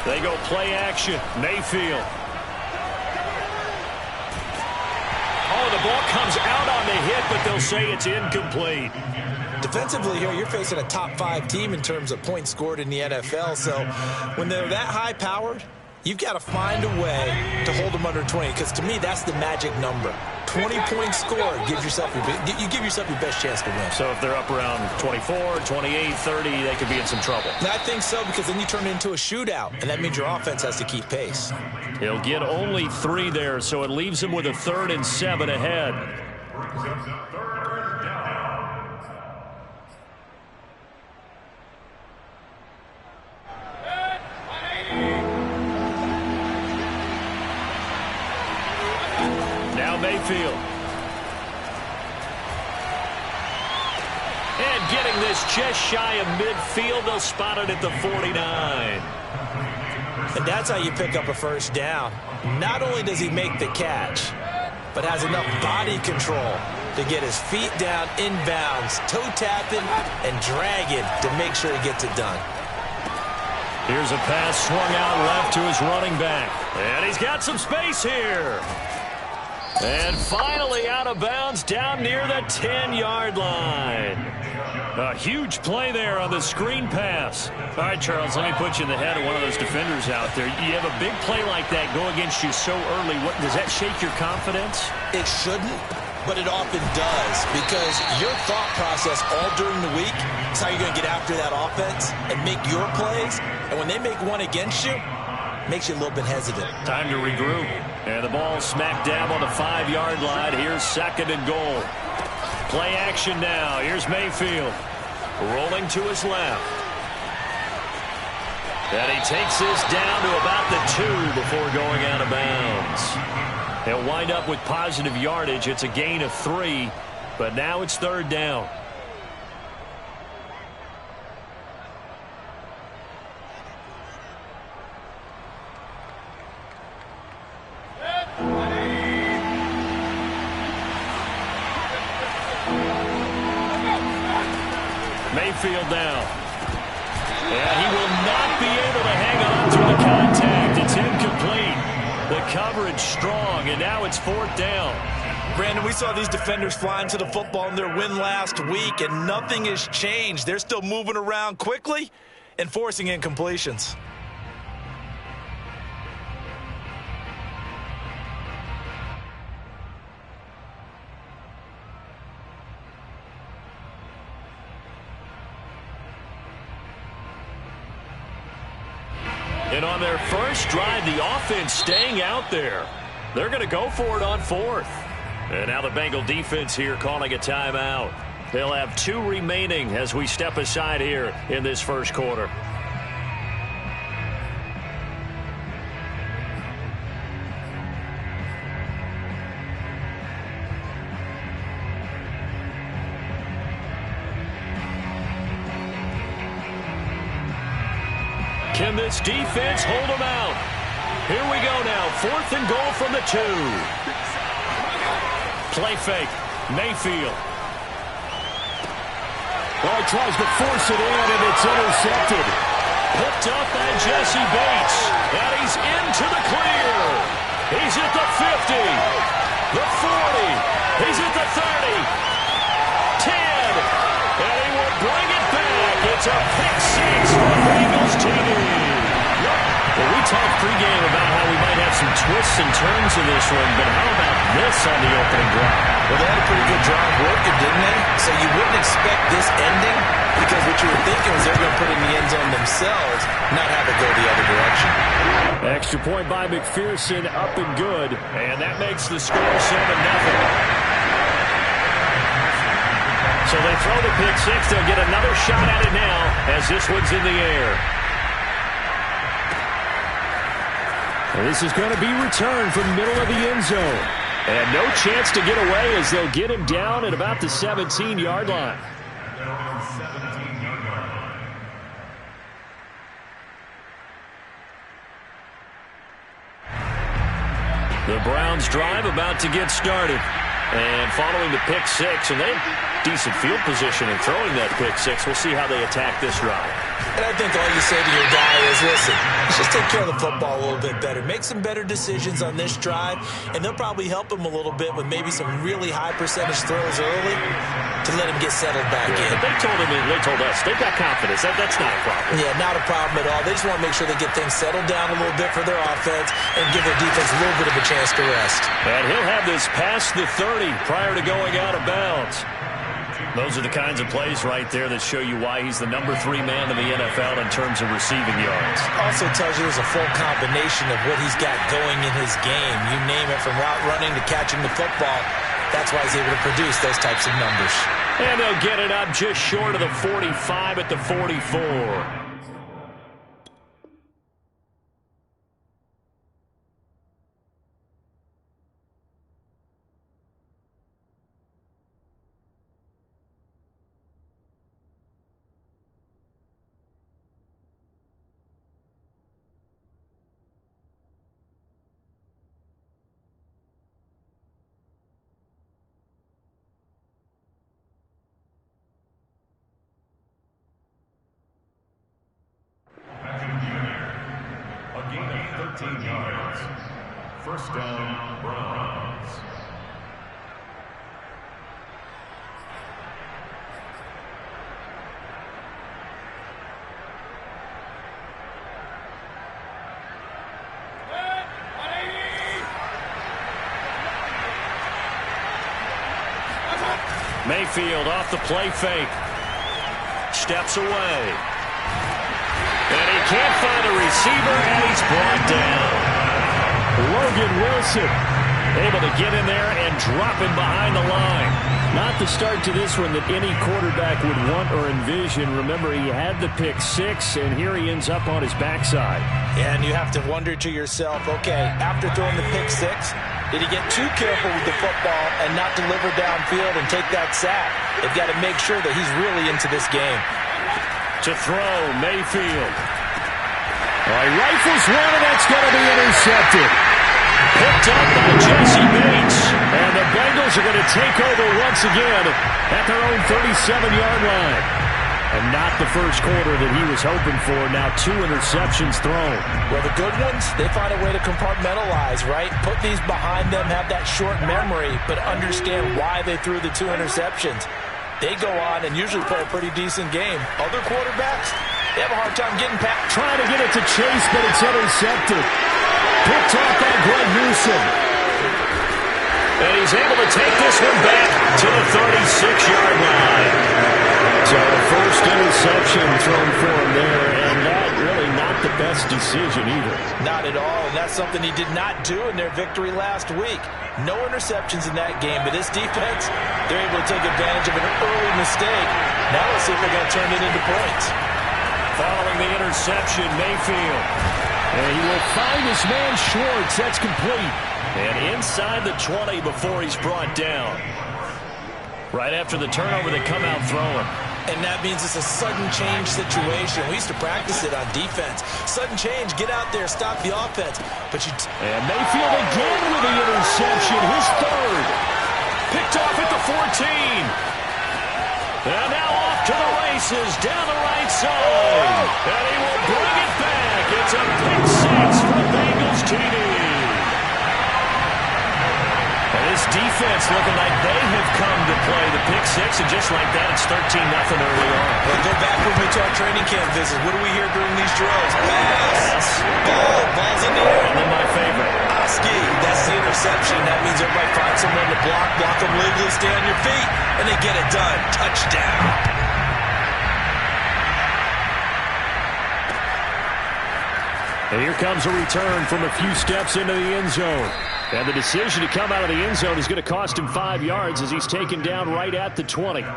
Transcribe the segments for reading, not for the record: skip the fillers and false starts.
They go play action. Mayfield. Oh, the ball comes out on the hit, but they'll say it's incomplete. Defensively here, you're facing a top-5 team in terms of points scored in the NFL. So when they're that high-powered, you've got to find a way to hold them under 20, because to me, that's the magic number. 20 points scored gives yourself you give yourself your best chance to win. So if they're up around 24, 28, 30, they could be in some trouble. I think so, because then you turn it into a shootout, and that means your offense has to keep pace. He'll get only 3 there, so it leaves him with a 3rd and 7 ahead. Now Mayfield. And getting this just shy of midfield, they'll spot it at the 49. And that's how you pick up a first down. Not only does he make the catch, but has enough body control to get his feet down inbounds, toe tapping and dragging to make sure he gets it done. Here's a pass swung out left to his running back. And he's got some space here. And finally out of bounds down near the 10-yard line. A huge play there on the screen pass. All right, Charles, let me put you in the head of one of those defenders out there. You have a big play like that go against you so early. Does that shake your confidence? It shouldn't, but it often does, because your thought process all during the week is how you're going to get after that offense and make your plays. And when they make one against you, it makes you a little bit hesitant. Time to regroup. And the ball smack dab on the 5-yard line. Here's 2nd and goal. Play action now. Here's Mayfield. Rolling to his left. And he takes this down to about the 2 before going out of bounds. He'll wind up with positive yardage. It's a gain of 3, but now it's 3rd down. Mayfield now. And he will not be able to hang on through the contact. It's incomplete. The coverage strong, and now it's 4th down. Brandon, we saw these defenders flying to the football in their win last week, and nothing has changed. They're still moving around quickly and forcing incompletions. And on their first drive, the offense staying out there. They're going to go for it on 4th. And now the Bengal defense here calling a timeout. They'll have 2 remaining as we step aside here in this first quarter. Can this defense hold them out? Here we go now. 4th and goal from the 2. Play fake. Mayfield. Well, he tries to force it in, and it's intercepted. Picked up by Jesse Bates. And he's into the clear. He's at the 50. The 40. He's at the 30. 10. And he will bring it back. It's a pick 6 for the Bengals TD. Well, we talked pregame about how we might have some twists and turns in this one, but how about this on the opening drive? Well, they had a pretty good drive working, didn't they? So you wouldn't expect this ending, because what you were thinking was they're going to put it in the end zone themselves, not have it go the other direction. Extra point by McPherson, up and good, and that makes the score 7-0. So they throw the pick 6. They'll get another shot at it now as this one's in the air. And this is going to be returned from the middle of the end zone. And no chance to get away as they'll get him down at about the 17-yard line. The Browns drive about to get started. And following the pick 6, and they decent field position in throwing that pick six. We'll see how they attack this drive. And I think all you say to your guy is, listen, let's just take care of the football a little bit better. Make some better decisions on this drive, and they'll probably help him a little bit with maybe some really high percentage throws early to let him get settled back in. But they told us they've got confidence. That's not a problem. Yeah, not a problem at all. They just want to make sure they get things settled down a little bit for their offense and give their defense a little bit of a chance to rest. And he'll have this past the 30 prior to going out of bounds. Those are the kinds of plays right there that show you why he's the number 3 man in the NFL in terms of receiving yards. Also tells you there's a full combination of what he's got going in his game. You name it, from route running to catching the football. That's why he's able to produce those types of numbers. And they'll get it up just short of the 45 at the 44. A gain of 13 yards. First down, Browns. Mayfield off the play fake. Steps away. And he can't find a receiver, and he's brought down. Logan Wilson Able to get in there and drop him behind the line. Not the start to this one that any quarterback would want or envision. Remember, he had the pick six, and here he ends up on his backside. And you have to wonder to yourself, okay, after throwing the pick six, did he get too careful with the football and not deliver downfield and take that sack? They've got to make sure that he's really into this game. To throw, Mayfield. All right, rifles one, and that's going to be intercepted. Picked up by Jesse Bates. And the Bengals are going to take over once again at their own 37-yard line. And not the first quarter that he was hoping for. Now 2 interceptions thrown. Well, the good ones, they find a way to compartmentalize, right? Put these behind them, have that short memory, but understand why they threw the 2 interceptions. They go on and usually play a pretty decent game. Other quarterbacks, they have a hard time getting past. Trying to get it to Chase, but it's intercepted. Picked off by Greg Newsome. And he's able to take this one back to the 36-yard line. So the first interception thrown for him there, and that really not the best decision either. Not at all, and that's something he did not do in their victory last week. No interceptions in that game, but this defense, they're able to take advantage of an early mistake. Now let's see if they're going to turn it into points. Following the interception, Mayfield. And he will find his man Schwartz. That's complete. And inside the 20 before he's brought down. Right after the turnover, they come out throwing. And that means it's a sudden change situation. We used to practice it on defense. Sudden change, get out there, stop the offense. And Mayfield again with the interception, his third. Picked off at the 14. And now off to the races, down the right side. And he will bring it back. It's a pick six for Bengals TD. This defense looking like they have come to play the pick six, and just like that, it's 13-0 early on. Well, go back with me to our training camp visit. What do we hear during these drills? Pass, ball's in the air. And then my favorite. Oski, that's the interception. That means everybody finds someone to block them legally, stay on your feet, and they get it done. Touchdown. And here comes a return from a few steps into the end zone. And the decision to come out of the end zone is going to cost him 5 yards as he's taken down right at the 20. The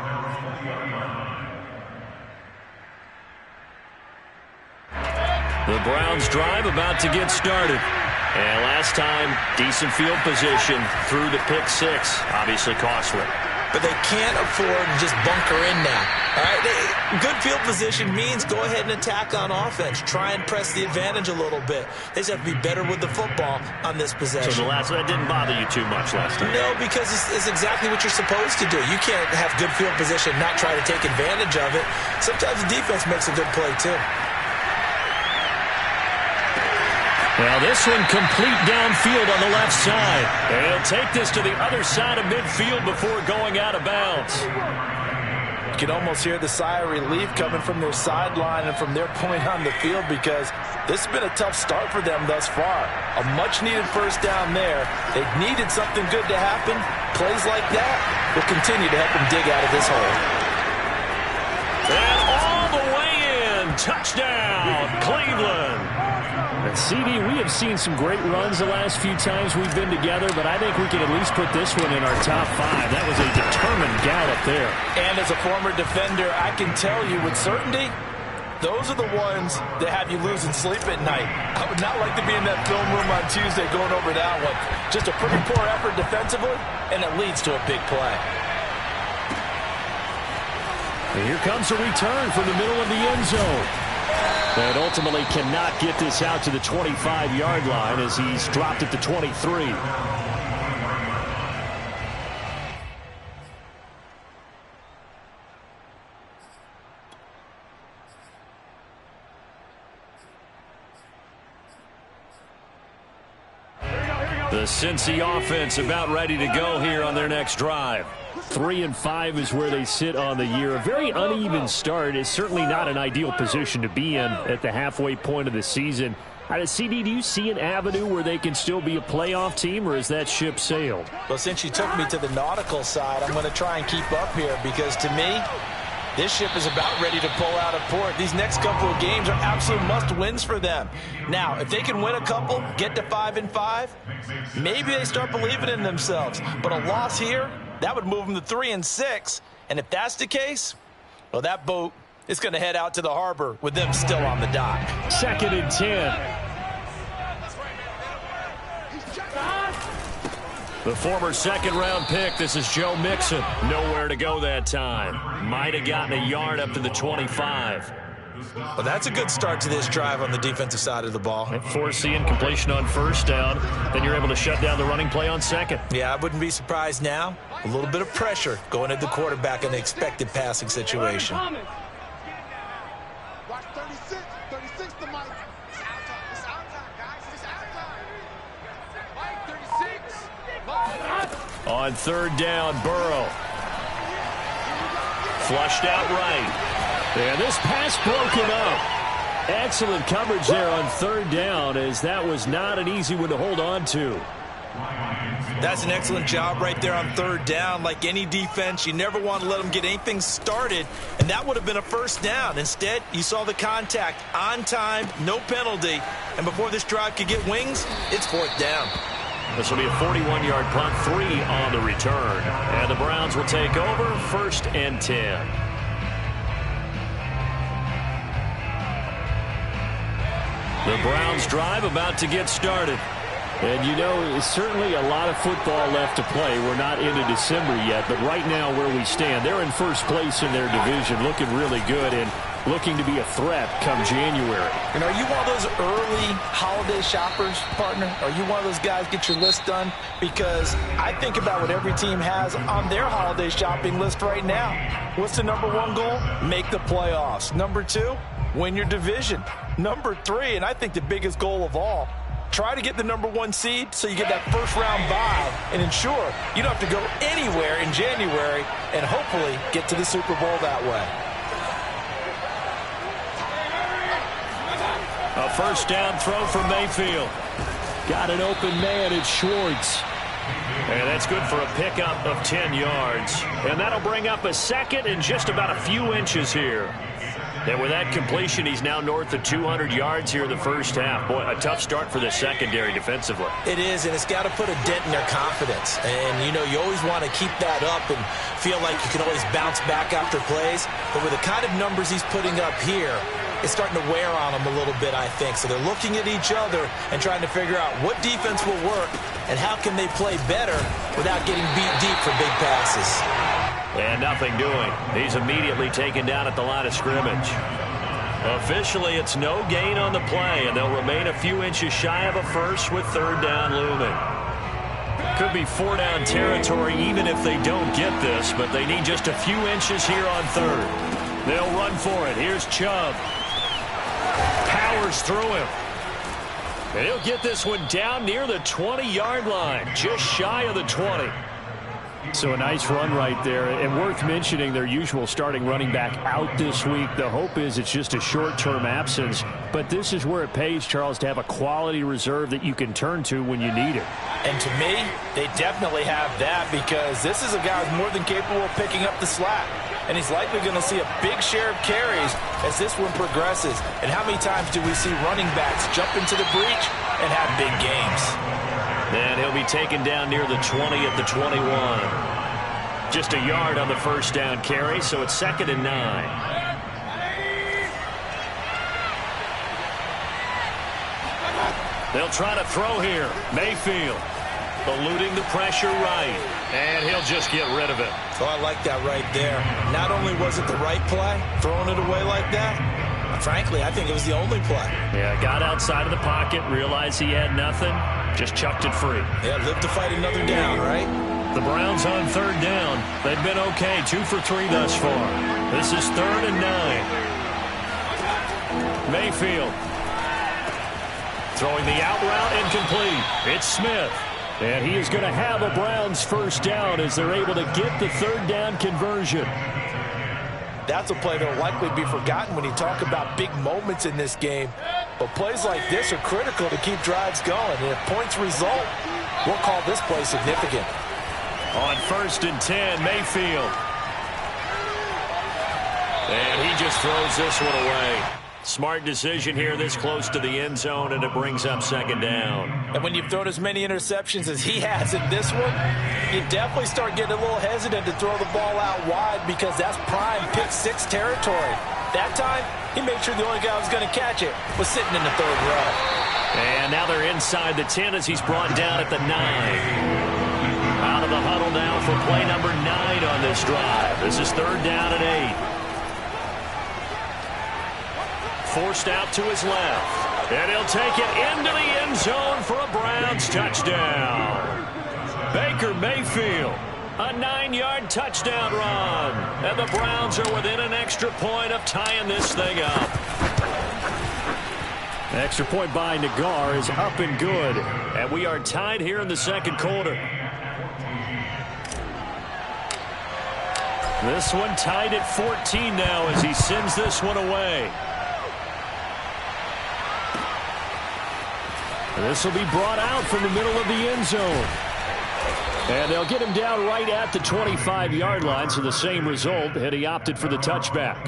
Browns drive about to get started. And last time, decent field position through the pick six. Obviously costly. but they can't afford to just bunker in now. All right, good field position means go ahead and attack on offense. Try and press the advantage a little bit. They just have to be better with the football on this possession. So that didn't bother you too much last time? No, because it's exactly what you're supposed to do. You can't have good field position, not try to take advantage of it. Sometimes the defense makes a good play, too. Well, this one complete downfield on the left side. They'll take this to the other side of midfield before going out of bounds. You can almost hear the sigh of relief coming from their sideline and from their point on the field, because this has been a tough start for them thus far. A much-needed first down there. They needed something good to happen. Plays like that will continue to help them dig out of this hole. And all the way in. Touchdown, Cleveland. And CD, we have seen some great runs the last few times we've been together, but I think we can at least put this one in our top 5. That was a determined gallop there. And as a former defender, I can tell you with certainty, those are the ones that have you losing sleep at night. I would not like to be in that film room on Tuesday going over that one. Just a pretty poor effort defensively, and it leads to a big play. And here comes a return from the middle of the end zone. And ultimately cannot get this out to the 25-yard line as he's dropped at the 23. The Cincy offense about ready to go here on their next drive. 3-5 is where they sit on the year. A very uneven start is certainly not an ideal position to be in at the halfway point of the season. CD, do you see an avenue where they can still be a playoff team, or is that ship sailed? Well, since you took me to the nautical side, I'm going to try and keep up here, because to me, this ship is about ready to pull out of port. These next couple of games are absolute must-wins for them. Now, if they can win a couple, get to 5-5, maybe they start believing in themselves. But a loss here, that would move them to 3-6. And if that's the case, well, that boat is going to head out to the harbor with them still on the dock. 2nd and 10. The former second-round pick, this is Joe Mixon. Nowhere to go that time. Might have gotten a yard up to the 25. Well, that's a good start to this drive on the defensive side of the ball. Foreseeing completion on first down, then you're able to shut down the running play on second. Yeah, I wouldn't be surprised now. A little bit of pressure going at the quarterback in the expected passing situation. Watch 36. 36 to Mike. It's out time. It's out time, guys. It's out time. Mike, 36. On 3rd down, Burrow. Flushed out right. And this pass broken up. Excellent coverage there on 3rd down, as that was not an easy one to hold on to. That's an excellent job right there on 3rd down. Like any defense, you never want to let them get anything started, and that would have been a first down. Instead, you saw the contact on time, no penalty, and before this drive could get wings, it's 4th down. This will be a 41-yard punt, 3 on the return. And the Browns will take over, 1st and 10. The Browns drive about to get started. And, you know, certainly a lot of football left to play. We're not into December yet, but right now where we stand, they're in first place in their division, looking really good and looking to be a threat come January. And are you one of those early holiday shoppers, partner? Are you one of those guys get your list done? Because I think about what every team has on their holiday shopping list right now. What's the #1 goal? Make the playoffs. #2, win your division. #3, and I think the biggest goal of all, try to get the #1 seed so you get that first-round bye and ensure you don't have to go anywhere in January and hopefully get to the Super Bowl that way. A first down throw for Mayfield. Got an open man, it's Schwartz. And that's good for a pickup of 10 yards. And that'll bring up a 2nd and just about a few inches here. And with that completion, he's now north of 200 yards here in the first half. Boy, a tough start for the secondary defensively. It is, and it's got to put a dent in their confidence. And, you know, you always want to keep that up and feel like you can always bounce back after plays. But with the kind of numbers he's putting up here, it's starting to wear on them a little bit, I think. So they're looking at each other and trying to figure out what defense will work and how can they play better without getting beat deep for big passes. And nothing doing. He's immediately taken down at the line of scrimmage. Officially, it's no gain on the play, and they'll remain a few inches shy of a first with third down looming. Could be four-down territory even if they don't get this, but they need just a few inches here on third. They'll run for it. Here's Chubb. Powers through him. And he'll get this one down near the 20-yard line, just shy of the 20. So a nice run right there, and worth mentioning their usual starting running back out this week. The hope is it's just a short-term absence, but this is where it pays, Charles, to have a quality reserve that you can turn to when you need it. And to me, they definitely have that, because this is a guy who's more than capable of picking up the slack. And he's likely going to see a big share of carries as this one progresses. And how many times do we see running backs jump into the breach and have big games? And he'll be taken down near the 20 at the 21. Just a yard on the first down carry, so it's 2nd and 9. They'll try to throw here. Mayfield eluding the pressure right. And he'll just get rid of it. Oh, I like that right there. Not only was it the right play, throwing it away like that, frankly, I think it was the only play. Yeah, got outside of the pocket, realized he had nothing, just chucked it free. Yeah, live to fight another down, right? The Browns on third down. They've been okay, 2 for 3 thus far. This is 3rd and 9. Mayfield throwing the out route incomplete. It's Smith. And he is going to have a Browns first down as they're able to get the third down conversion. That's a play that will likely be forgotten when you talk about big moments in this game. But plays like this are critical to keep drives going. And if points result, we'll call this play significant. On 1st and 10, Mayfield. And he just throws this one away. Smart decision here this close to the end zone, and it brings up 2nd down. And when you've thrown as many interceptions as he has in this one, you definitely start getting a little hesitant to throw the ball out wide, because that's prime pick 6 territory. That time, he made sure the only guy who was going to catch it was sitting in the 3rd row. And now they're inside the 10 as he's brought down at the 9. Out of the huddle now for play number 9 on this drive. This is 3rd down and 8. Forced out to his left. And he'll take it into the end zone for a Browns touchdown. Baker Mayfield, a 9-yard touchdown run. And the Browns are within an extra point of tying this thing up. The extra point by Nagar is up and good. And we are tied here in the 2nd quarter. This one tied at 14 now as he sends this one away. This will be brought out from the middle of the end zone. And they'll get him down right at the 25-yard line, so the same result, and he opted for the touchback.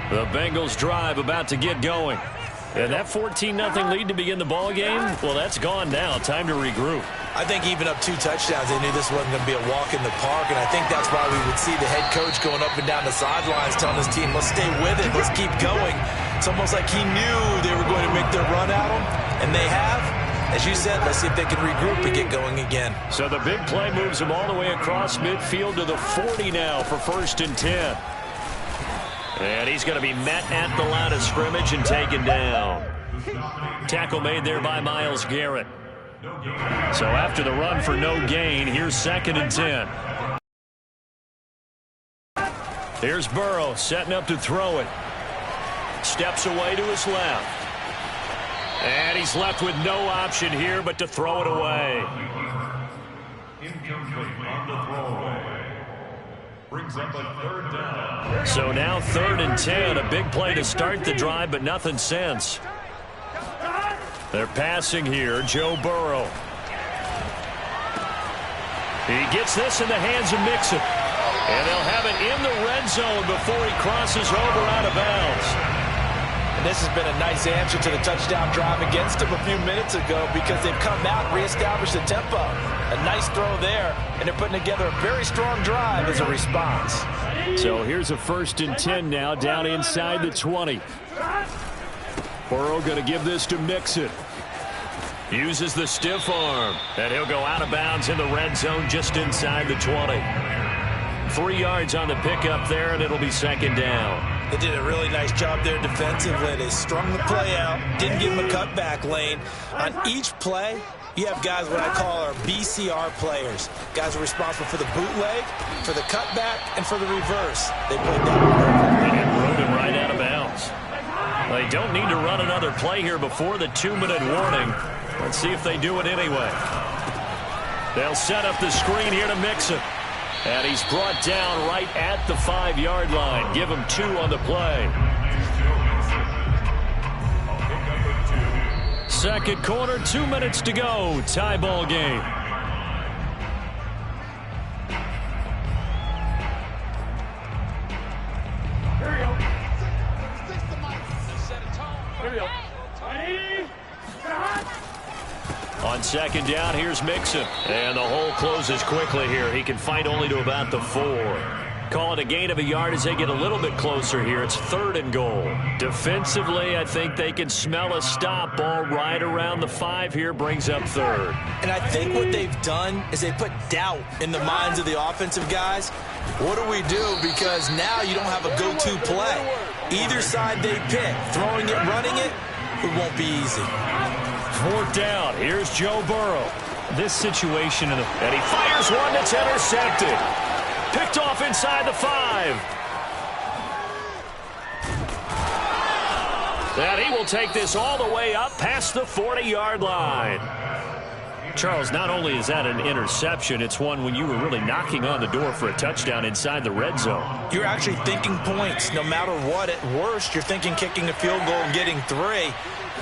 The Bengals drive about to get going. And that 14-0 lead to begin the ball game, well, that's gone now. Time to regroup. I think even up 2 touchdowns, they knew this wasn't going to be a walk in the park, and I think that's why we would see the head coach going up and down the sidelines telling his team, let's stay with it, let's keep going. It's almost like he knew they were going to make their run at him, and they have. As you said, let's see if they can regroup and get going again. So the big play moves them all the way across midfield to the 40 now for 1st and 10. And he's going to be met at the line of scrimmage and taken down. Tackle made there by Myles Garrett. So after the run for no gain, here's 2nd and 10. Here's Burrow setting up to throw it. Steps away to his left. And he's left with no option here but to throw it away. Incomplete on the throwaway. Brings up a 3rd down. So now 3rd and 10. A big play to start the drive, but nothing since. They're passing here. Joe Burrow. He gets this in the hands of Mixon. And they'll have it in the red zone before he crosses over out of bounds. And this has been a nice answer to the touchdown drive against them a few minutes ago, because they've come out and reestablished the tempo. A nice throw there, and they're putting together a very strong drive as a response. So here's a 1st and 10 now, down inside the 20. Burrow going to give this to Mixon. Uses the stiff arm, and he'll go out of bounds in the red zone just inside the 20. 3 yards on the pickup there, and it'll be second down. They did a really nice job there defensively. They strung the play out, didn't give him a cutback lane. On each play, you have guys what I call our BCR players. Guys are responsible for the bootleg, for the cutback, and for the reverse. They played that perfectly. And rode him right out of bounds. They don't need to run another play here before the 2-minute warning. Let's see if they do it anyway. They'll set up the screen here to Mixon. And he's brought down right at the 5-yard line. Give him 2 on the play. Second quarter, 2 minutes to go. Tie ball game. Here we go. Here we go. On second down, here's Mixon. And the hole closes quickly here. He can fight only to about the 4. Call it a gain of a yard as they get a little bit closer here. It's 3rd and goal. Defensively, I think they can smell a stop. Ball right around the 5 here, brings up 3rd. And I think what they've done is they put doubt in the minds of the offensive guys. What do we do? Because now you don't have a go-to play. Either side they pick, throwing it, running it, it won't be easy. 4th down. Here's Joe Burrow. This situation, and he fires one that's intercepted. Picked off inside the 5. And he will take this all the way up past the 40-yard line. Charles, not only is that an interception, it's one when you were really knocking on the door for a touchdown inside the red zone. You're actually thinking points. No matter what, at worst, you're thinking kicking a field goal and getting 3.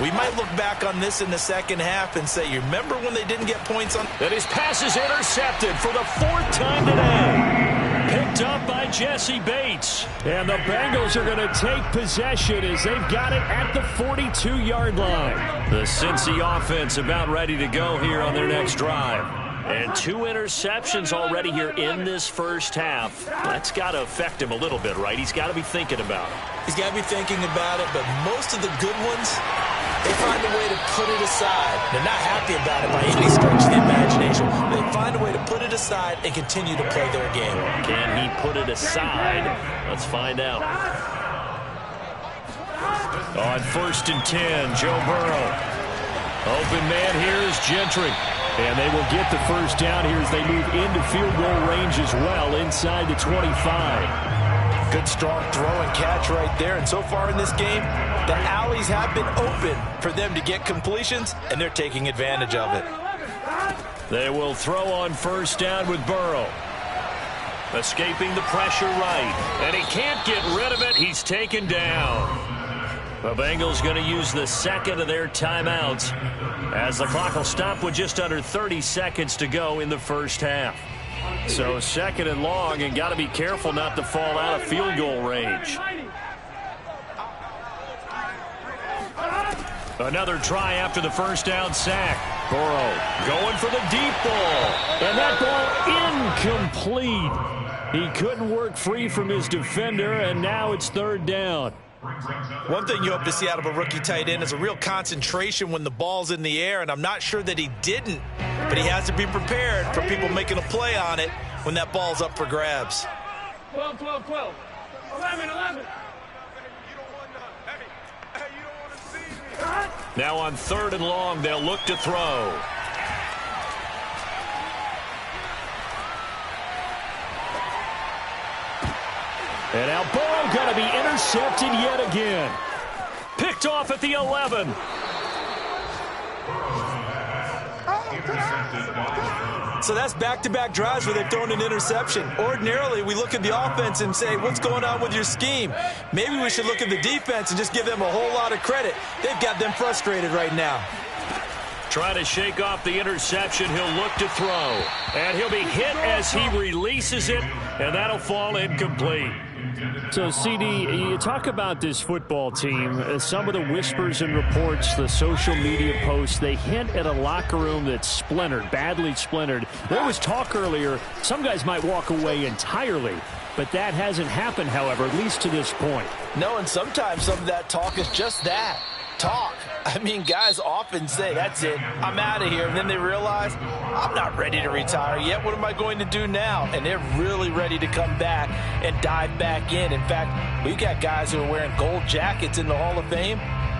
We might look back on this in the second half and say, you remember when they didn't get points on? And his pass is intercepted for the 4th time today. Picked up by Jesse Bates. And the Bengals are going to take possession as they've got it at the 42-yard line. The Cincy offense about ready to go here on their next drive. And 2 interceptions already here in this first half. That's got to affect him a little bit, right? He's got to be thinking about it. He's got to be thinking about it, but most of the good ones, they find a way to put it aside. They're not happy about it by any stretch of the imagination. They find a way to put it aside and continue to play their game. Can he put it aside? Let's find out. On 1st and 10, Joe Burrow. Open man here is Gentry. And they will get the first down here as they move into field goal range as well inside the 25. Good strong throw and catch right there. And so far in this game, the alleys have been open for them to get completions, and they're taking advantage of it. They will throw on 1st down with Burrow. Escaping the pressure right. And he can't get rid of it. He's taken down. The Bengals going to use the 2nd of their timeouts as the clock will stop with just under 30 seconds to go in the first half. So 2nd and long, and got to be careful not to fall out of field goal range. Another try after the first down sack. Burrow going for the deep ball. And that ball incomplete. He couldn't work free from his defender, and now it's 3rd down. One thing you hope to see out of a rookie tight end is a real concentration when the ball's in the air, and I'm not sure that he didn't, but he has to be prepared for people making a play on it when that ball's up for grabs. 12, 12, 12. 11, 11. Now on 3rd and long, they'll look to throw. And now Burrow going to be intercepted yet again. Picked off at the 11. So that's back-to-back drives where they've thrown an interception. Ordinarily, we look at the offense and say, what's going on with your scheme? Maybe we should look at the defense and just give them a whole lot of credit. They've got them frustrated right now. Trying to shake off the interception. He'll look to throw. And he'll be hit as he releases it, and that'll fall incomplete. So, CD, you talk about this football team, some of the whispers and reports, the social media posts, they hint at a locker room that's splintered, badly splintered. There was talk earlier, some guys might walk away entirely, but that hasn't happened, however, at least to this point. No, and sometimes some of that talk is just that. talk. I mean, guys often say, that's it, I'm out of here. And then they realize, I'm not ready to retire yet. What am I going to do now? And they're really ready to come back and dive back in. In fact, we've got guys who are wearing gold jackets in the Hall of Fame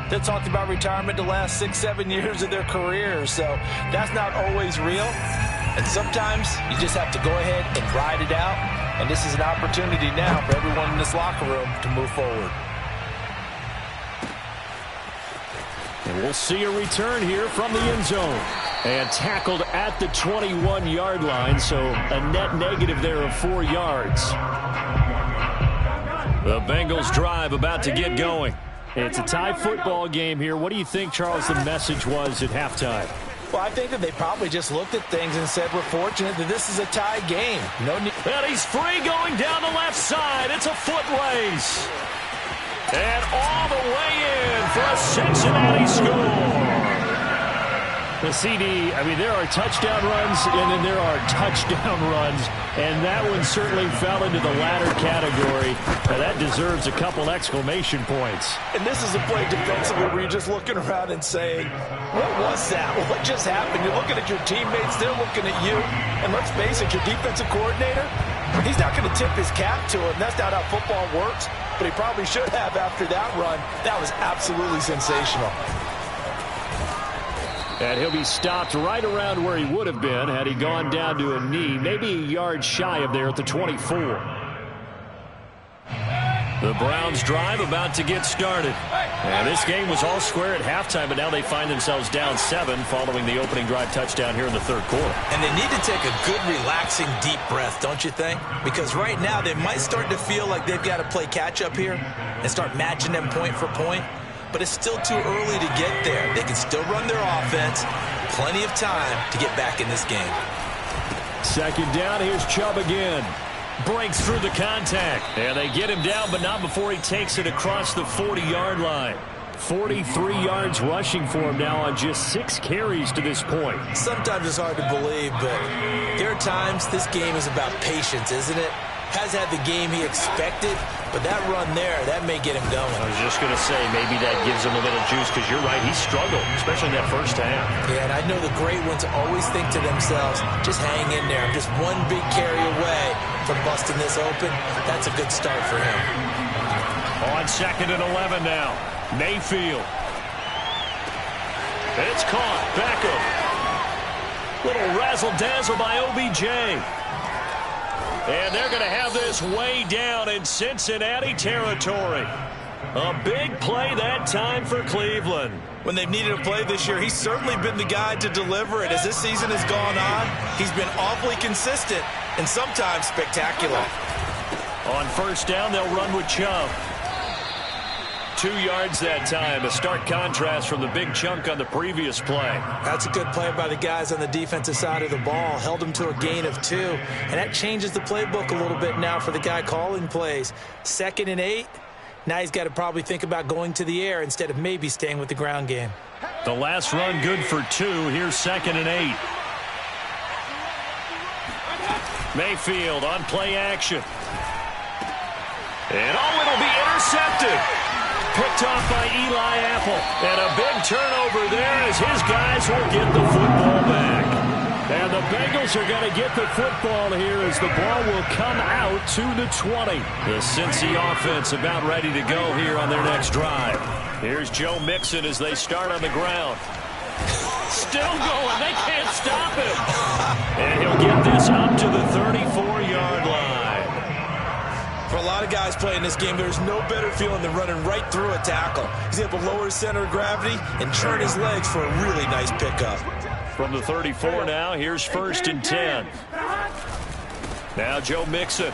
that talked about retirement the last 6-7 years of their careers. So that's not always real. And sometimes you just have to go ahead and ride it out. And this is an opportunity now for everyone in this locker room to move forward. And we'll see a return here from the end zone. And tackled at the 21-yard line, so a net negative there of 4 yards. The Bengals drive about to get going. It's a tie football game here. What do you think, Charles, the message was at halftime? Well, I think that they probably just looked at things and said, we're fortunate that this is a tie game. No need. And he's free going down the left side. It's a foot race. And all the way in for a Cincinnati score. The CD, I mean, there are touchdown runs, and then there are touchdown runs, and that one certainly fell into the latter category. Now, that deserves a couple exclamation points. And this is a play defensively where you're just looking around and saying, what was that? What just happened? You're looking at your teammates, they're looking at you. And let's face it, your defensive coordinator, he's not going to tip his cap to him. That's not how football works, but he probably should have after that run. That was absolutely sensational. And he'll be stopped right around where he would have been had he gone down to a knee, maybe a yard shy of there at the 24. The Browns drive about to get started. And this game was all square at halftime, but now they find themselves down 7 following the opening drive touchdown here in the third quarter. And they need to take a good, relaxing, deep breath, don't you think? Because right now they might start to feel like they've got to play catch-up here and start matching them point for point. But it's still too early to get there. They can still run their offense. Plenty of time to get back in this game. Second down, here's Chubb again. Breaks through the contact. And they get him down, but not before he takes it across the 40-yard line. 43 yards rushing for him now on just 6 carries to this point. Sometimes it's hard to believe, but there are times this game is about patience, isn't it? Has had the game he expected, but that run there, that may get him going. I was just going to say, maybe that gives him a little juice, because you're right, he struggled, especially in that first half. Yeah, and I know the great ones always think to themselves, just hang in there. I'm just one big carry away from busting this open. That's a good start for him. On 2nd and 11 now. Mayfield. It's caught. Beckham. Little razzle-dazzle by OBJ. And they're going to have this way down in Cincinnati territory. A big play that time for Cleveland. When they've needed a play this year, he's certainly been the guy to deliver it. As this season has gone on, he's been awfully consistent and sometimes spectacular. On first down, they'll run with Chubb. 2 yards that time, a stark contrast from the big chunk on the previous play. That's a good play by the guys on the defensive side of the ball. Held them to a gain of 2, and that changes the playbook a little bit now for the guy calling plays. 2nd and 8, now he's got to probably think about going to the air instead of maybe staying with the ground game. The last run good for 2. Here's 2nd and 8. Mayfield on play action. And it'll be intercepted. Picked off by Eli Apple. And a big turnover there as his guys will get the football back. And the Bengals are going to get the football here as the ball will come out to the 20. The Cincy offense about ready to go here on their next drive. Here's Joe Mixon as they start on the ground. Still going. They can't stop him. And he'll get this up to the 34-yard line. For a lot of guys playing this game, there's no better feeling than running right through a tackle. He's able to lower his center of gravity and turn his legs for a really nice pickup. From the 34 now, here's 1st and 10. Now Joe Mixon.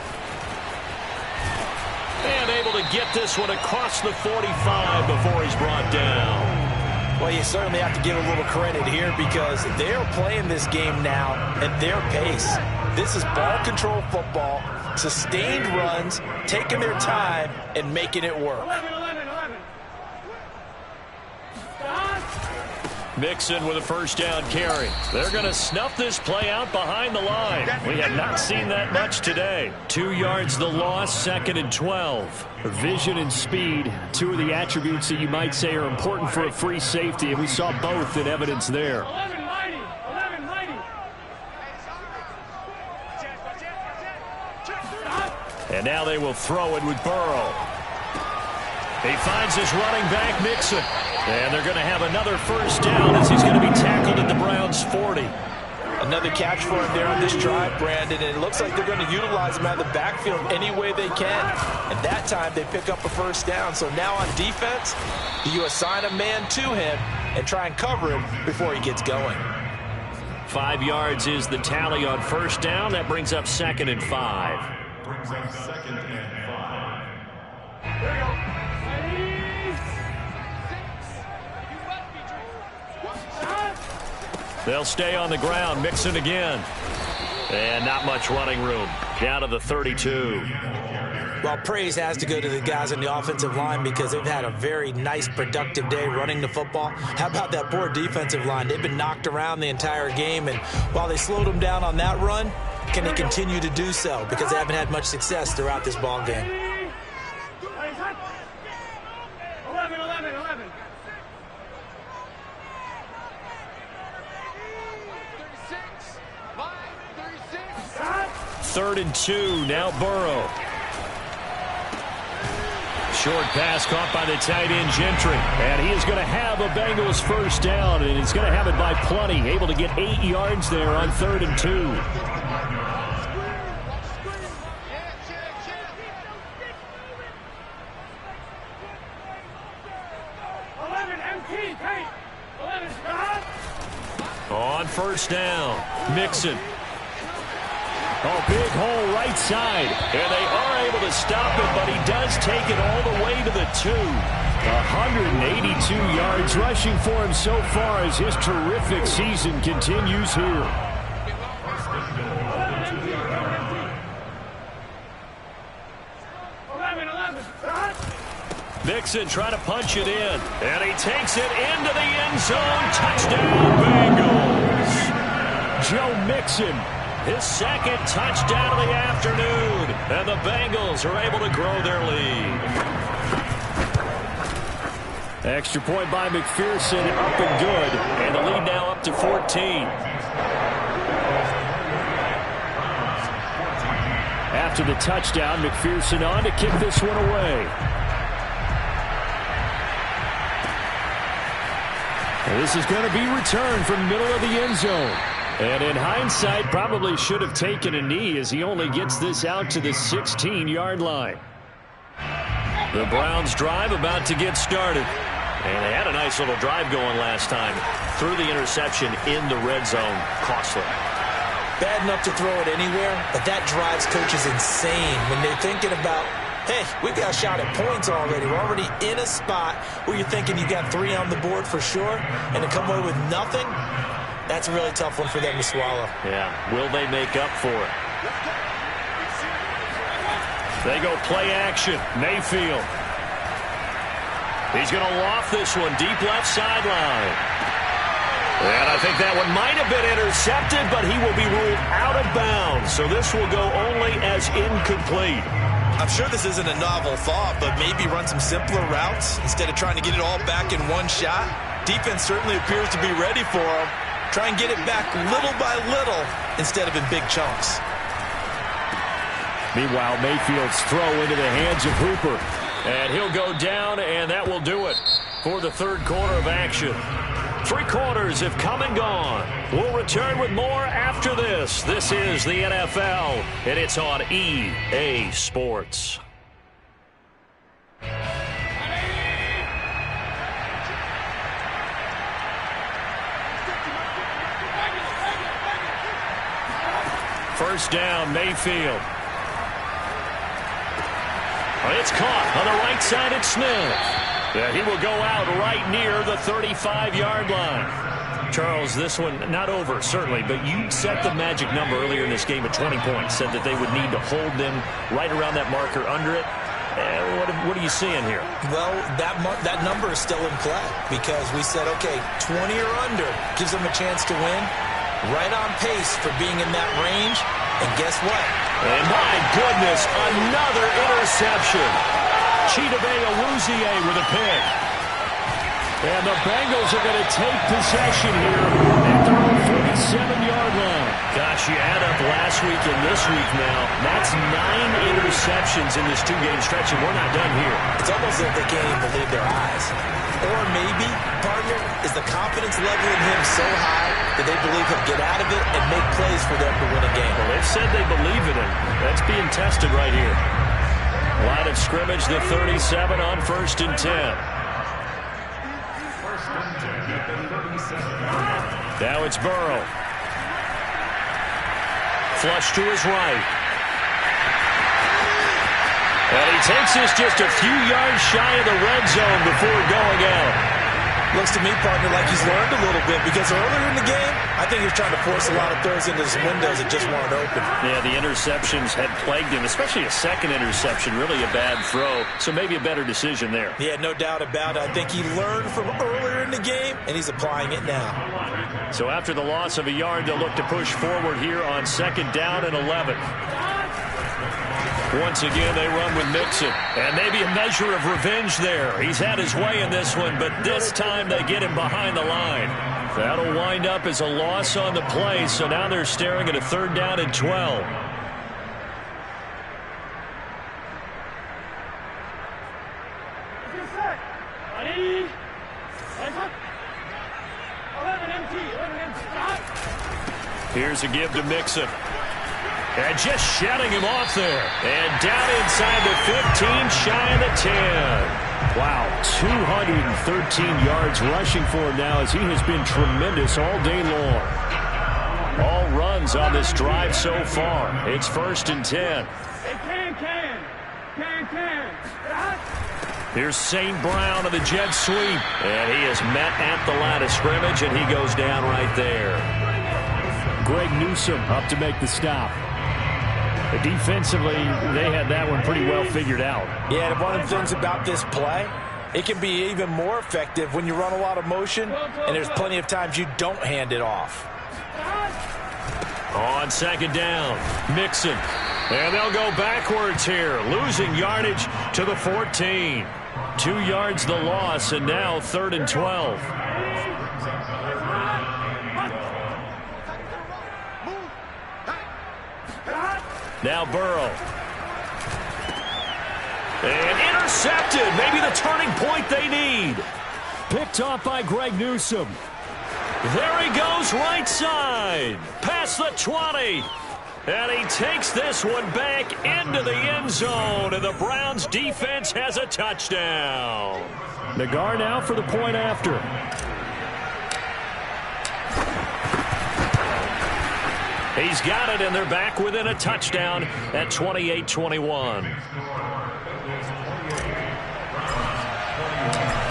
And able to get this one across the 45 before he's brought down. Well, you certainly have to give a little credit here because they're playing this game now at their pace. This is ball control football, sustained runs, taking their time, and making it work. Mixon with a first down carry. They're going to snuff this play out behind the line. We have not seen that much today. 2 yards the loss, 2nd and 12. Vision and speed, 2 of the attributes that you might say are important for a free safety, and we saw both in evidence there. And now they will throw it with Burrow. He finds his running back, Mixon. And they're going to have another first down as he's going to be tackled at the Browns' 40. Another catch for him there on this drive, Brandon. And it looks like they're going to utilize him out of the backfield any way they can. And that time they pick up a first down. So now on defense, you assign a man to him and try and cover him before he gets going. 5 yards is the tally on first down. That brings up 2nd and 5. Brings up 2nd and 5. There you go. They'll stay on the ground. Mixon again. And not much running room. Down to the 32. Well, praise has to go to the guys on the offensive line because they've had a very nice, productive day running the football. How about that poor defensive line? They've been knocked around the entire game, and while they slowed them down on that run, can they continue to do so? Because they haven't had much success throughout this ball game. 3rd and 2. Now Burrow. Short pass caught by the tight end Gentry. And he is going to have a Bengals first down, and he's going to have it by plenty. Able to get 8 yards there on 3rd and 2. On first down, Mixon. Oh, big hole right side. And they are able to stop it, but he does take it all the way to the 2. 182 yards rushing for him so far as his terrific season continues here. Mixon trying to punch it in. And he takes it into the end zone. Touchdown, Bengals. Joe Mixon. His 2nd touchdown of the afternoon. And the Bengals are able to grow their lead. Extra point by McPherson, up and good. And the lead now up to 14. After the touchdown, McPherson on to kick this one away. And this is going to be returned from the middle of the end zone. And in hindsight, probably should have taken a knee as he only gets this out to the 16-yard line. The Browns drive about to get started. And they had a nice little drive going last time. Threw the interception in the red zone. Costly. Bad enough to throw it anywhere, but that drives coaches insane when they're thinking about, hey, we've got a shot at points already. We're already in a spot where you're thinking you got 3 on the board for sure, and to come away with nothing, that's a really tough one for them to swallow. Yeah, will they make up for it? They go play action. Mayfield. He's going to loft this one deep left sideline. And I think that one might have been intercepted, but he will be ruled out of bounds. So this will go only as incomplete. I'm sure this isn't a novel thought, but maybe run some simpler routes instead of trying to get it all back in one shot. Defense certainly appears to be ready for him. Try and get it back little by little instead of in big chunks. Meanwhile, Mayfield's throw into the hands of Hooper. And he'll go down, and that will do it for the 3rd quarter of action. 3 quarters have come and gone. We'll return with more after this. This is the NFL, and it's on EA Sports. First down, Mayfield. It's caught on the right side at Smith. He will go out right near the 35-yard line. Charles, this one not over, certainly, but you set the magic number earlier in this game at 20 points, said that they would need to hold them right around that marker under it. What are you seeing here? Well, that number is still in play because we said, okay, 20 or under gives them a chance to win. Right on pace for being in that range. And guess what? And my goodness, another interception. Chidobe Awuzie with a pick. And the Bengals are going to take possession here at their own 47-yard line. Gosh, you add up last week and this week now. That's 9 interceptions in this 2-game stretch, and we're not done here. It's almost like they can't even believe their eyes. Or maybe, partner, is the confidence level in him so high that they believe he'll get out of it and make plays for them to win a game. Well, they've said they believe in him. That's being tested right here. Line of scrimmage, the 37 on 1st and 10. Now it's Burrow. Flush to his right. And he takes this just a few yards shy of the red zone before going out. Looks to me, partner, like he's learned a little bit because earlier in the game, I think he was trying to force a lot of throws into some windows that just weren't open. Yeah, the interceptions had plagued him, especially a second interception, really a bad throw. So maybe a better decision there. Yeah, no doubt about it. I think he learned from earlier in the game, and he's applying it now. So after the loss of a yard, they'll look to push forward here on 2nd down and 11. Once again, they run with Mixon. And maybe a measure of revenge there. He's had his way in this one, but this time they get him behind the line. That'll wind up as a loss on the play, so now they're staring at a 3rd down and 12. Here's a give to Mixon. And just shutting him off there. And down inside the 15, shy of the 10. Wow, 213 yards rushing for him now as he has been tremendous all day long. All runs on this drive so far. It's 1st and 10. Here's St. Brown of the jet sweep. And he is met at the line of scrimmage, and he goes down right there. Greg Newsome up to make the stop. Defensively, they had that one pretty well figured out. Yeah, and one of the things about this play, it can be even more effective when you run a lot of motion, and there's plenty of times you don't hand it off. On 2nd down, Mixon. And they'll go backwards here, losing yardage to the 14. 2 yards the loss, and now 3rd and 12. Now Burrow. And intercepted. Maybe the turning point they need. Picked off by Greg Newsome. There he goes right side. Past the 20. And he takes this one back into the end zone. And the Browns defense has a touchdown. Nagar now for the point after. He's got it, and they're back within a touchdown at 28-21.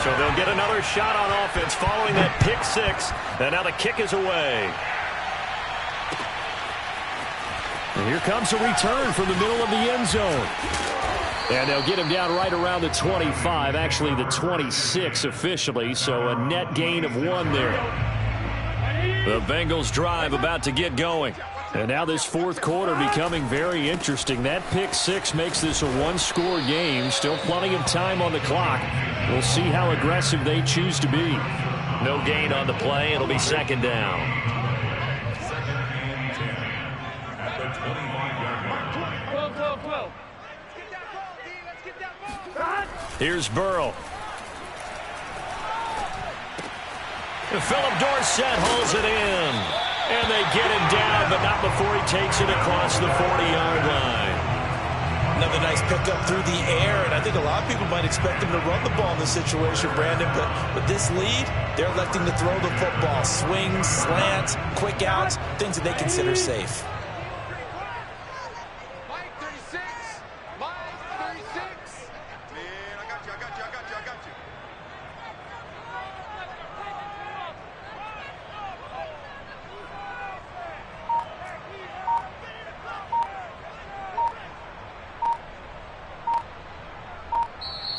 So they'll get another shot on offense following that pick 6. And now the kick is away. And here comes a return from the middle of the end zone. And they'll get him down right around the 25, actually the 26 officially, so a net gain of 1 there. The Bengals drive about to get going. And now this 4th quarter becoming very interesting. That pick 6 makes this a 1-score game. Still plenty of time on the clock. We'll see how aggressive they choose to be. No gain on the play. It'll be 2nd down. Here's Burrow. Philip Dorsett holds it in. And they get him down, but not before he takes it across the 40-yard line. Another nice pickup through the air, and I think a lot of people might expect him to run the ball in this situation, Brandon, but with this lead, they're electing to throw the football. Swings, slants, quick outs, things that they consider safe. Mike 36. Mike 36. Man, I got you.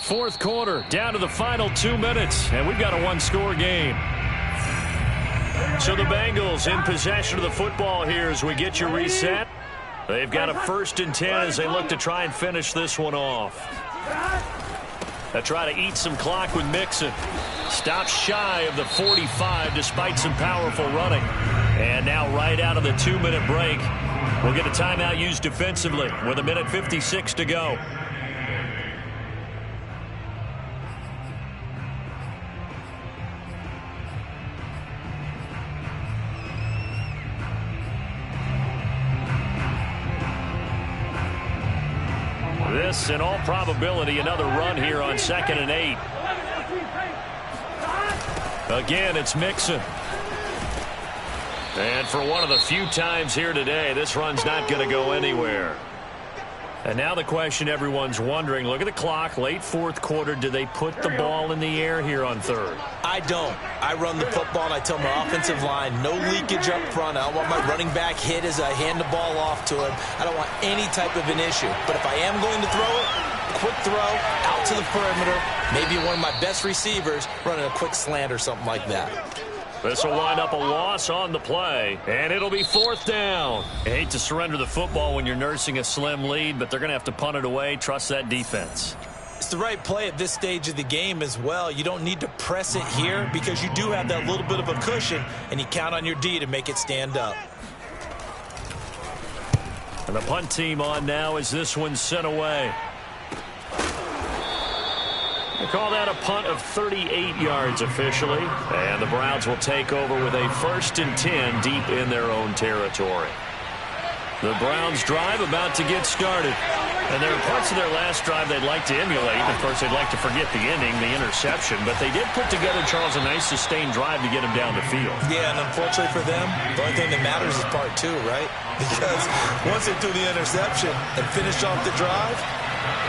fourth quarter, down to the final 2 minutes, and we've got a one-score game. So the Bengals in possession of the football here as we get you reset. They've got a 1st and 10 as they look to try and finish this one off. They try to eat some clock with Mixon. Stops shy of the 45 despite some powerful running. And now right out of the 2-minute break, we'll get a timeout used defensively with 1:56 to go. This, in all probability, another run here on 2nd and 8. Again, it's Mixon. And for one of the few times here today, this run's not going to go anywhere. And now the question everyone's wondering, look at the clock, late fourth quarter, do they put the ball in the air here on 3rd? I don't. I run the football, and I tell my offensive line, no leakage up front. I don't want my running back hit as I hand the ball off to him. I don't want any type of an issue. But if I am going to throw it, quick throw, out to the perimeter, maybe one of my best receivers running a quick slant or something like that. This will wind up a loss on the play, and it'll be 4th down. You hate to surrender the football when you're nursing a slim lead, but they're going to have to punt it away. Trust that defense. It's the right play at this stage of the game as well. You don't need to press it here because you do have that little bit of a cushion, and you count on your D to make it stand up. And the punt team on now as this one's sent away. They call that a punt of 38 yards officially. And the Browns will take over with a 1st and 10 deep in their own territory. The Browns drive about to get started. And there are parts of their last drive they'd like to emulate. Of course, they'd like to forget the ending, the interception. But they did put together, Charles, a nice sustained drive to get them down the field. Yeah, and unfortunately for them, the only thing that matters is part 2, right? Because once they do the interception and finish off the drive,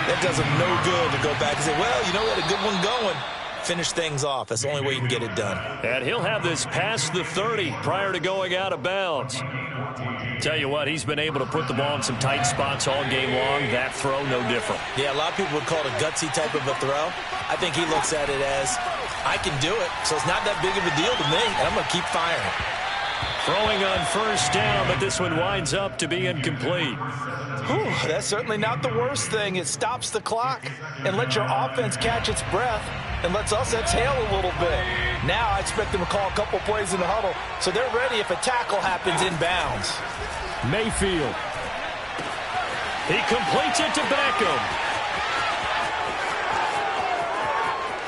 that does them no good to go back and say, well, you know, we had a good one going. Finish things off. That's the only way you can get it done. And he'll have this past the 30 prior to going out of bounds. Tell you what, he's been able to put the ball in some tight spots all game long. That throw, no different. Yeah, a lot of people would call it a gutsy type of a throw. I think he looks at it as, I can do it, so it's not that big of a deal to me, and I'm going to keep firing. Throwing on 1st down, but this one winds up to be incomplete. Whew, that's certainly not the worst thing. It stops the clock and lets your offense catch its breath and lets us exhale a little bit. Now I expect them to call a couple plays in the huddle, so they're ready if a tackle happens inbounds. Mayfield. He completes it to Beckham.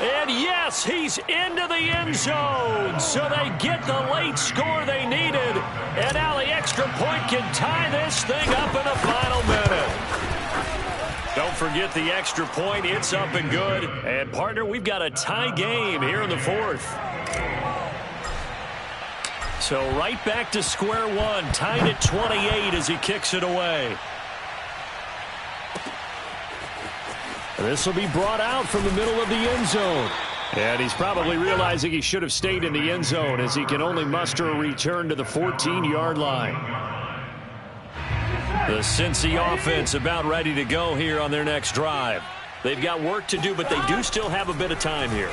And yes, he's into the end zone. So they get the late score they needed. And now the extra point can tie this thing up in the final minute. Don't forget the extra point. It's up and good. And, partner, we've got a tie game here in the 4th. So right back to square one. Tied at 28 as he kicks it away. This will be brought out from the middle of the end zone. And he's probably realizing he should have stayed in the end zone as he can only muster a return to the 14-yard line. The Cincy offense about ready to go here on their next drive. They've got work to do, but they do still have a bit of time here.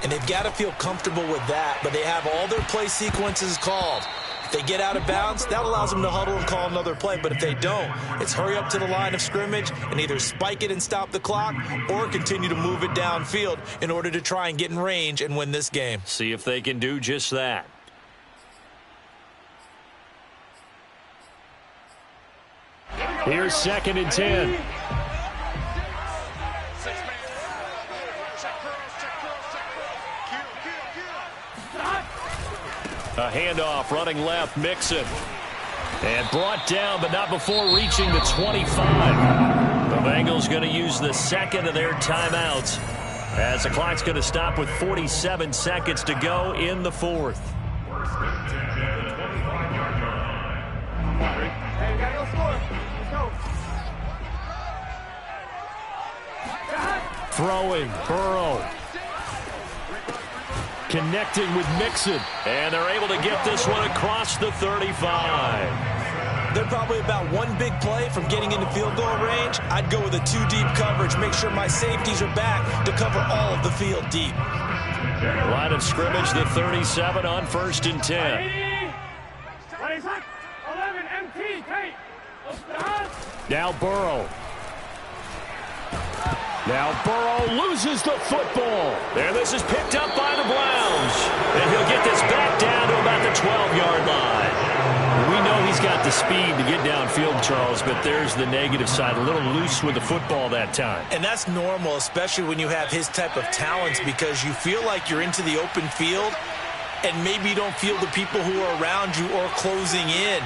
And they've got to feel comfortable with that, but they have all their play sequences called. If they get out of bounds, that allows them to huddle and call another play. But if they don't, it's hurry up to the line of scrimmage and either spike it and stop the clock or continue to move it downfield in order to try and get in range and win this game. See if they can do just that. Here's 2nd and 10. A handoff, running left, Mixon. And brought down, but not before reaching the 25. The Bengals going to use the 2nd of their timeouts as the clock's going to stop with 47 seconds to go in the 4th. Throwing, Burrow. Connecting with Mixon. And they're able to get this one across the 35. they're probably about one big play from getting into field goal range. I'd go with a 2-deep coverage, make sure my safeties are back to cover all of the field deep. Line of scrimmage, the 37 on 1st and 10. Now Burrow. Now Burrow loses the football. And this is picked up by the Browns. And he'll get this back down to about the 12-yard line. We know he's got the speed to get downfield, Charles, but there's the negative side. A little loose with the football that time. And that's normal, especially when you have his type of talents, because you feel like you're into the open field and maybe you don't feel the people who are around you or closing in.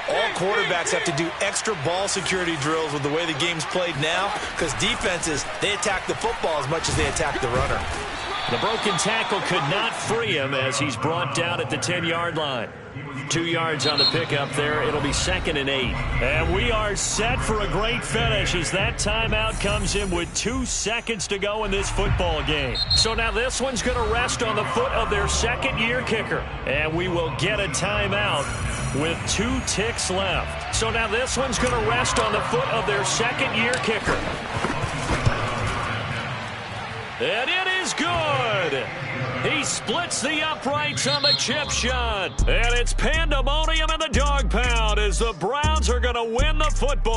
All quarterbacks have to do extra ball security drills with the way the game's played now, because defenses, they attack the football as much as they attack the runner. The broken tackle could not free him as he's brought down at the 10-yard line. 2 yards on the pickup there. It'll be 2nd and 8. And we are set for a great finish as that timeout comes in with 2 seconds to go in this football game. So now this one's going to rest on the foot of their second-year kicker. And we will get a timeout with 2 ticks left. So now this one's going to rest on the foot of their second-year kicker. And it is good. He splits the uprights on the chip shot. And it's pandemonium in the dog pound as the Browns are going to win the football.